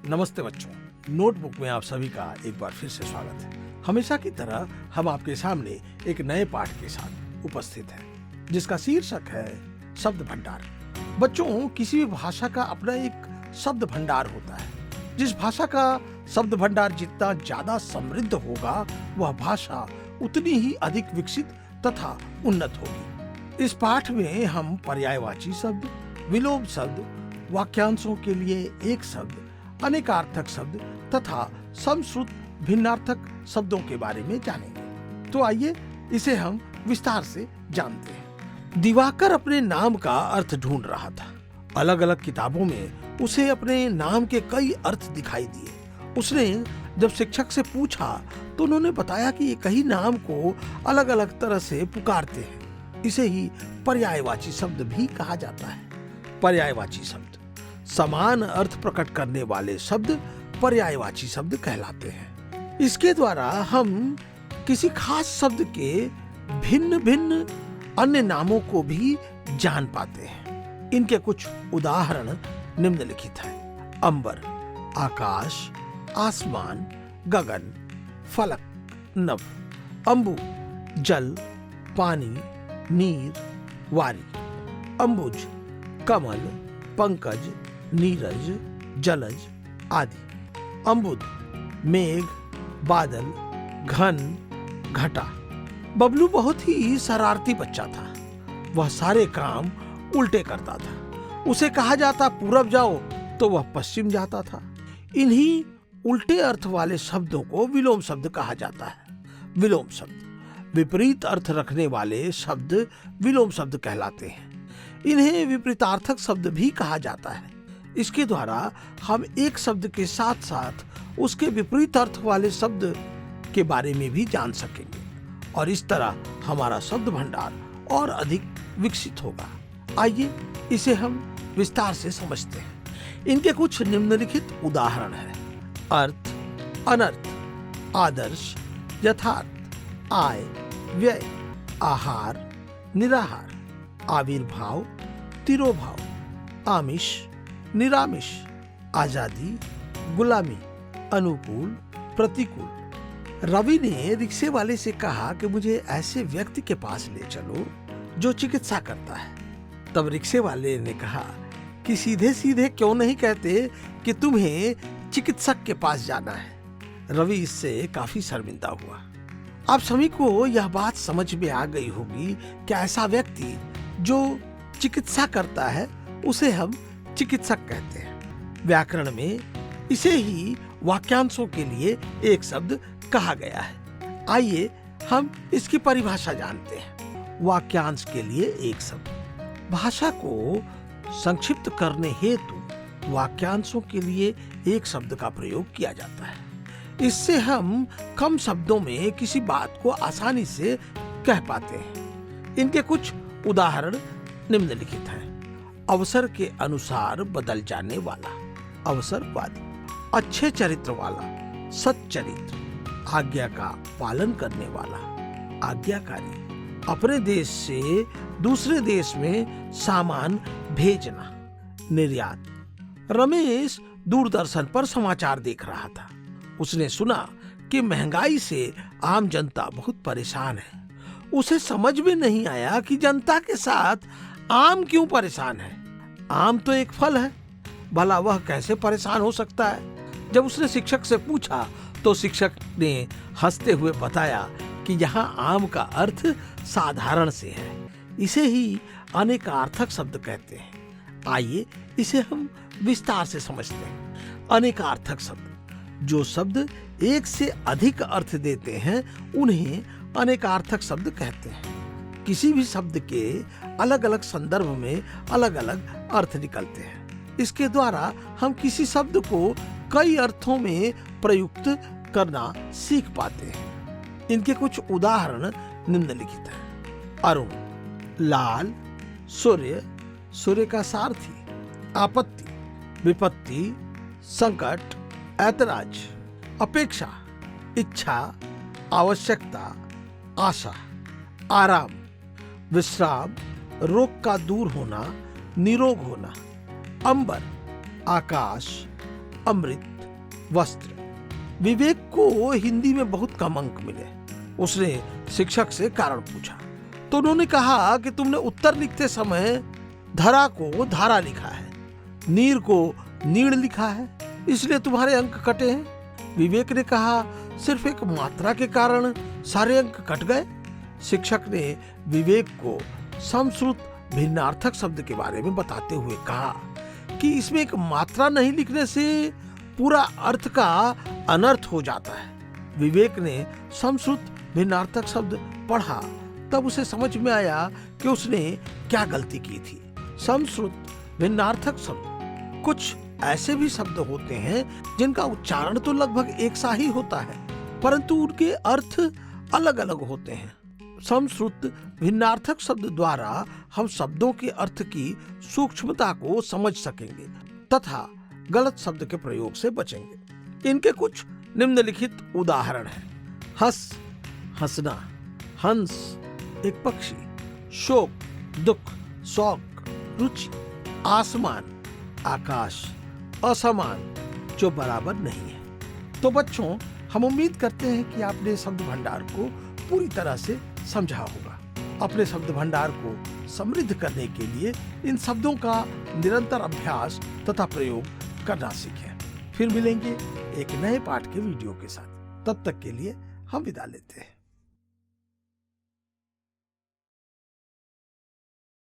नमस्ते बच्चों, नोटबुक में आप सभी का एक बार फिर से स्वागत है। हमेशा की तरह हम आपके सामने एक नए पाठ के साथ उपस्थित हैं, जिसका शीर्षक है शब्द भंडार। बच्चों, किसी भी भाषा का अपना एक शब्द भंडार होता है। जिस भाषा का शब्द भंडार जितना ज्यादा समृद्ध होगा, वह भाषा उतनी ही अधिक विकसित तथा उन्नत होगी। इस पाठ में हम पर्यायवाची शब्द, विलोम शब्द, वाक्यांशों के लिए एक शब्द, अनेकार्थक शब्द तथा समश्रुत भिन्नार्थक शब्दों के बारे में जानेंगे। तो आइए इसे हम विस्तार से जानते हैं। दिवाकर अपने नाम का अर्थ ढूंढ रहा था। अलग अलग किताबों में उसे अपने नाम के कई अर्थ दिखाई दिए। उसने जब शिक्षक से पूछा तो उन्होंने बताया कि एक ही नाम को अलग अलग तरह से पुकारते हैं। इसे ही पर्यायवाची शब्द भी कहा जाता है। पर्यायवाची शब्द समान अर्थ प्रकट करने वाले शब्द पर्यायवाची शब्द कहलाते हैं। इसके द्वारा हम किसी खास शब्द के भिन्न भिन्न अन्य नामों को भी जान पाते हैं। इनके कुछ उदाहरण निम्नलिखित हैं। अंबर, आकाश, आसमान, गगन, फलक, नभ। अंबु, जल, पानी, नीर, वारी। अंबुज, कमल, पंकज, नीरज, जलज आदि। अंबुद, मेघ, बादल, घन, घटा। बबलू बहुत ही शरारती बच्चा था। वह सारे काम उल्टे करता था। उसे कहा जाता पूरब जाओ तो वह पश्चिम जाता था। इन्हीं उल्टे अर्थ वाले शब्दों को विलोम शब्द कहा जाता है। विलोम शब्द विपरीत अर्थ रखने वाले शब्द विलोम शब्द कहलाते हैं। इन्हें विपरीतार्थक शब्द भी कहा जाता है। इसके द्वारा हम एक शब्द के साथ साथ उसके विपरीत अर्थ वाले शब्द के बारे में भी जान सकेंगे और इस तरह हमारा शब्द भंडार और अधिक विकसित होगा। आइए इसे हम विस्तार से समझते हैं। इनके कुछ निम्नलिखित उदाहरण हैं। अर्थ, अनर्थ, आदर्श, यथार्थ, आय, व्यय, आहार, निराहार, आविर्भाव, तिरोभाव, आमिष, निरामिष, आजादी, गुलामी, अनुकूल, प्रतिकूल। रवि ने रिक्शे वाले से कहा कि मुझे ऐसे व्यक्ति के पास ले चलो जो चिकित्सा करता है। तब रिक्शे वाले ने कहा कि सीधे सीधे क्यों नहीं कहते कि तुम्हें चिकित्सक के पास जाना है। रवि इससे काफी शर्मिंदा हुआ। आप सभी को यह बात समझ में आ गई होगी कि ऐसा व्यक्ति जो चिकित्सा करता है उसे हम चिकित्सक कहते हैं। व्याकरण में इसे ही वाक्यांशों के लिए एक शब्द कहा गया है। आइए हम इसकी परिभाषा जानते हैं। वाक्यांश के लिए एक शब्द। भाषा को संक्षिप्त करने हेतु वाक्यांशों के लिए एक शब्द का प्रयोग किया जाता है। इससे हम कम शब्दों में किसी बात को आसानी से कह पाते हैं। इनके कुछ उदाहरण निम्नलिखित हैं। अवसर के अनुसार बदल जाने वाला, अवसरवादी। अच्छे चरित्र वाला, सच्चरित्र। आज्ञा का पालन करने वाला, आज्ञाकारी। अपने देश से दूसरे देश में सामान भेजना, निर्यात। रमेश दूरदर्शन पर समाचार देख रहा था। उसने सुना कि महंगाई से आम जनता बहुत परेशान है। उसे समझ में नहीं आया कि जनता के साथ आम क्यों परेशान है। आम तो एक फल है, भला वह कैसे परेशान हो सकता है। जब उसने शिक्षक से पूछा तो शिक्षक ने हंसते हुए बताया कि यहाँ आम का अर्थ साधारण से है। इसे ही अनेकार्थक शब्द कहते हैं। आइए इसे हम विस्तार से समझते हैं। अनेकार्थक शब्द, जो शब्द एक से अधिक अर्थ देते हैं उन्हें अनेकार्थक शब्द कहते हैं। किसी भी शब्द के अलग अलग संदर्भ में अलग अलग अर्थ निकलते हैं। इसके द्वारा हम किसी शब्द को कई अर्थों में प्रयुक्त करना सीख पाते हैं। इनके कुछ उदाहरण निम्नलिखित हैं। अरुण, लाल, सूर्य, सूर्य का सारथी। आपत्ति, विपत्ति, संकट, ऐतराज। अपेक्षा, इच्छा, आवश्यकता, आशा। आराम, विश्राम, रोग का दूर होना, निरोग होना। अंबर, आकाश, अमृत, वस्त्र। विवेक को हिंदी में बहुत कम अंक मिले। उसने शिक्षक से कारण पूछा तो उन्होंने कहा कि तुमने उत्तर लिखते समय धरा को धारा लिखा है, नीर को नीड़ लिखा है, इसलिए तुम्हारे अंक कटे हैं। विवेक ने कहा सिर्फ एक मात्रा के कारण सारे अंक कट गए। शिक्षक ने विवेक को समश्रुत भिन्नार्थक शब्द के बारे में बताते हुए कहा कि इसमें एक मात्रा नहीं लिखने से पूरा अर्थ का अनर्थ हो जाता है। विवेक ने समश्रुत भिन्नार्थक शब्द पढ़ा तब उसे समझ में आया कि उसने क्या गलती की थी। समश्रुत भिन्नार्थक शब्द कुछ ऐसे भी शब्द होते हैं जिनका उच्चारण तो लगभग एक सा ही होता है, परंतु उनके अर्थ अलग अलग होते हैं। समश्रुत भिन्नार्थक शब्द द्वारा हम शब्दों के अर्थ की सूक्ष्मता को समझ सकेंगे तथा गलत शब्द के प्रयोग से बचेंगे। इनके कुछ निम्नलिखित उदाहरण हैं। हंस, हंसना, हंस एक पक्षी, शोक, दुख, शौक, रुचि, आसमान, आकाश, असमान जो बराबर नहीं है। तो बच्चों, हम उम्मीद करते हैं कि आपने शब्द भंडार को पूरी तरह से समझा होगा। अपने शब्द भंडार को समृद्ध करने के लिए इन शब्दों का निरंतर अभ्यास तथा प्रयोग करना सीखें। फिर मिलेंगे एक नए पाठ के वीडियो के साथ। तब तक के लिए हम विदा लेते हैं।